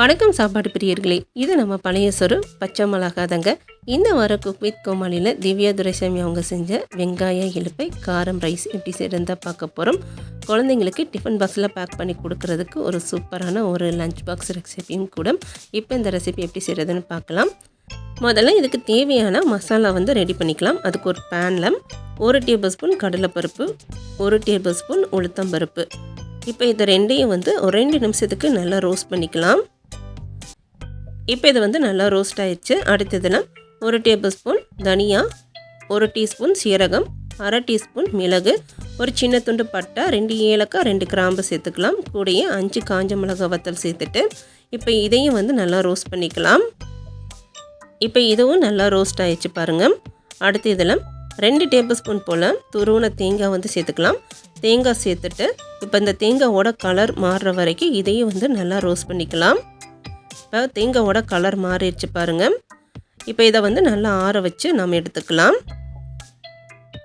வணக்கம் சாப்பாடு பிரியர்களே, இது நம்ம பழைய சோறு பச்சை மிளகாதாங்க. இந்த வார குக் வித் கோமாளியில் திவ்யா துரைசாமி அவங்க செஞ்ச வெங்காய இலுப்பை காரம் ரைஸ் எப்படி செய்யறதா பார்க்க போகிறோம். குழந்தைங்களுக்கு டிஃபன் பாக்ஸில் பேக் பண்ணி கொடுக்கறதுக்கு ஒரு சூப்பரான ஒரு லஞ்ச் பாக்ஸ் ரெசிபியும் கூட. இப்போ இந்த ரெசிபி எப்படி செய்கிறதுன்னு பார்க்கலாம். முதல்ல இதுக்கு தேவையான மசாலா ரெடி பண்ணிக்கலாம். அதுக்கு ஒரு பேனில் 1 டேபிள் ஸ்பூன் கடலைப்பருப்பு, 1 டேபிள் ஸ்பூன் உளுத்தம்பருப்பு. இப்போ இது ரெண்டையும் ஒரு 2 நிமிஷத்துக்கு நல்லா ரோஸ்ட் பண்ணிக்கலாம். இப்போ இது நல்லா ரோஸ்ட் ஆயிடுச்சு. அடுத்ததில் 1 டேபிள் ஸ்பூன் தனியா, 1 டீஸ்பூன் சீரகம், 1/2 டீஸ்பூன் மிளகு, ஒரு சின்ன துண்டு பட்டை, 2 ஏலக்காய், 2 கிராம்பு சேர்த்துக்கலாம். கூடயே 5 காஞ்ச மிளகாய் வத்தல் சேர்த்துட்டு இப்போ இதையும் நல்லா ரோஸ்ட் பண்ணிக்கலாம். இப்போ இதுவும் நல்லா ரோஸ்ட் ஆயிடுச்சு பாருங்கள். அடுத்து இதில் 2 டேபிள் ஸ்பூன் போல் துருவின தேங்காய் சேர்த்துக்கலாம். தேங்காய் சேர்த்துட்டு இப்போ இந்த தேங்காயோட கலர் மாறுற வரைக்கும் இதையும் நல்லா ரோஸ்ட் பண்ணிக்கலாம். இப்போ தேங்காயோட கலர் மாறிடுச்சு பாருங்கள். இப்போ இதை நல்லா ஆற வச்சு நம்ம எடுத்துக்கலாம்.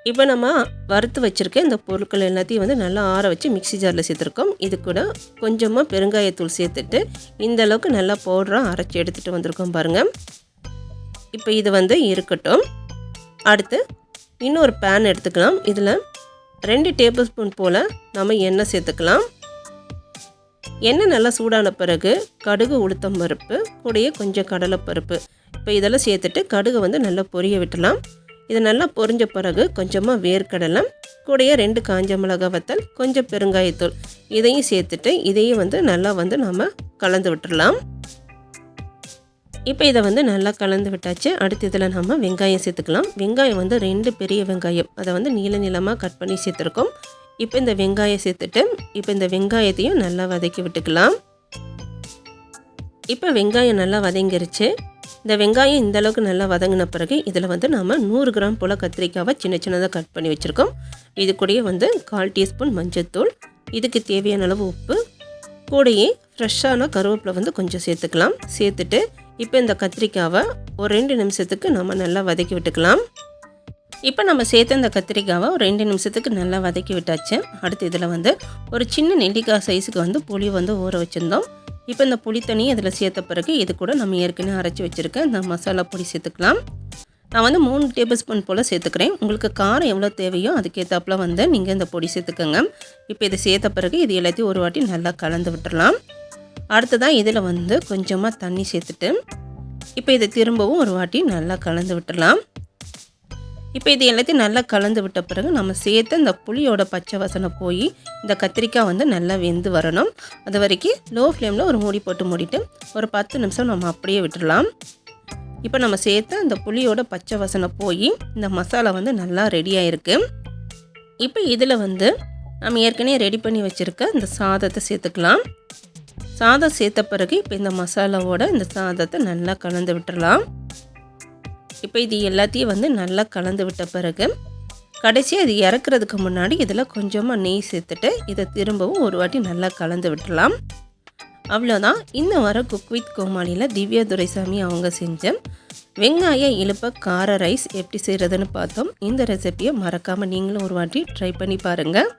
இப்போ நம்ம வறுத்து வச்சுருக்க இந்த பொருட்கள் எல்லாத்தையும் நல்லா ஆற வச்சு மிக்ஸி ஜாரில் சேர்த்துருக்கோம். இது கூட கொஞ்சமாக பெருங்காயத்தூள் சேர்த்துட்டு இந்த அளவுக்கு நல்லா பவுடராக அரைச்சி எடுத்துகிட்டு வந்திருக்கோம் பாருங்கள். இப்போ இது இருக்கட்டும். அடுத்து இன்னொரு பேன் எடுத்துக்கலாம். இதில் 2 டேபிள் ஸ்பூன் போல் நம்ம எண்ணெய் சேர்த்துக்கலாம். எண்ணெய் நல்லா சூடான பிறகு கடுகு, உளுத்தம் பருப்பு, கூடயே கொஞ்சம் கடலைப்பருப்பு இப்போ இதெல்லாம் சேர்த்துட்டு கடுகு நல்லா பொரிய விட்டுலாம். இது நல்லா பொரிஞ்ச பிறகு கொஞ்சமாக வேர்க்கடலை, கூடயே 2 காஞ்ச மிளகாய் வத்தல், கொஞ்சம் பெருங்காயத்தூள் இதையும் சேர்த்துட்டு இதையும் நல்லா நம்ம கலந்து விட்டுடலாம். இப்போ இதை நல்லா கலந்து விட்டாச்சு. அடுத்து இதில் நம்ம வெங்காயம் சேர்த்துக்கலாம். வெங்காயம் 2 பெரிய வெங்காயம் அதை நீள நீளமாக கட் பண்ணி சேர்த்துருக்கோம். இப்போ இந்த வெங்காயம் சேர்த்துட்டு இப்போ இந்த வெங்காயத்தையும் நல்லா வதக்கி விட்டுக்கலாம். இப்போ வெங்காயம் நல்லா வதங்கிருச்சு. இந்த வெங்காயம் இந்த அளவுக்கு நல்லா வதங்கின பிறகு இதில் நம்ம 100 கிராம் போல் கத்திரிக்காவை சின்ன சின்னதாக கட் பண்ணி வச்சுருக்கோம். இது கூடயே 1/4 டீஸ்பூன் மஞ்சள்தூள், இதுக்கு தேவையான அளவு உப்பு, கூடயே ஃப்ரெஷ்ஷான கருவேப்பிலை கொஞ்சம் சேர்த்துக்கலாம். சேர்த்துட்டு இப்போ இந்த கத்திரிக்காவை ஒரு 2 நிமிஷத்துக்கு நம்ம நல்லா வதக்கி விட்டுக்கலாம். இப்போ நம்ம சேர்த்த இந்த கத்திரிக்காவை ஒரு 2 நிமிஷத்துக்கு நல்லா வதக்கி விட்டாச்சு. அடுத்து இதில் ஒரு சின்ன நெல்லிக்காய் சைஸுக்கு புளி ஊற வச்சுருந்தோம். இப்போ இந்த புளி தண்ணியை இதில் சேர்த்த பிறகு இது கூட நம்ம ஏற்கனவே அரைச்சி வச்சுருக்கேன் இந்த மசாலா பொடி சேர்த்துக்கலாம். நான் 3 டேபிள் ஸ்பூன் போல் சேர்த்துக்கிறேன். உங்களுக்கு காரம் எவ்வளோ தேவையோ அதுக்கேற்றாப்புல நீங்கள் இந்த பொடி சேர்த்துக்கோங்க. இப்போ இதை சேர்த்த பிறகு இது எல்லாத்தையும் ஒரு வாட்டி நல்லா கலந்து விட்டுடலாம். அடுத்ததான் இதில் கொஞ்சமாக தண்ணி சேர்த்துட்டு இப்போ இதை திரும்பவும் ஒரு வாட்டி நல்லா கலந்து விட்டுடலாம். இப்போ இது எல்லாத்தையும் நல்லா கலந்து விட்ட பிறகு நம்ம சேர்த்து இந்த புளியோட பச்சை வாசனை போய் இந்த கத்திரிக்காய் நல்லா வெந்து வரணும். அது வரைக்கும் லோ ஃப்ளேமில் ஒரு மூடி போட்டு மூடிட்டு ஒரு 10 நிமிஷம் நம்ம அப்படியே விட்டுடலாம். இப்போ நம்ம சேர்த்து அந்த புளியோட பச்சை வாசனை போய் இந்த மசாலா நல்லா ரெடியாக இருக்குது. இப்போ இதில் நம்ம ஏற்கனவே ரெடி பண்ணி வச்சுருக்க இந்த சாதத்தை சேர்த்துக்கலாம். சாதம் சேர்த்த பிறகு இப்போ இந்த மசாலாவோட இந்த சாதத்தை நல்லா கலந்து விட்டுடலாம். இப்போ இது எல்லாத்தையும் நல்லா கலந்து விட்ட பிறகு கடைசியாக இது இறக்குறதுக்கு முன்னாடி இதில் கொஞ்சமாக நெய் சேர்த்துட்டு இதை திரும்பவும் ஒரு வாட்டி நல்லா கலந்து விட்டுடலாம். அவ்வளோதான். இந்த வாரம் குக் வித் கோமாளியில் திவ்யா துரைசாமி அவங்க செஞ்ச வெங்காய இலுப்பை கார ரைஸ் எப்படி செய்கிறதுன்னு பார்த்தோம். இந்த ரெசிபியை மறக்காமல் நீங்களும் ஒரு வாட்டி ட்ரை பண்ணி பாருங்கள்.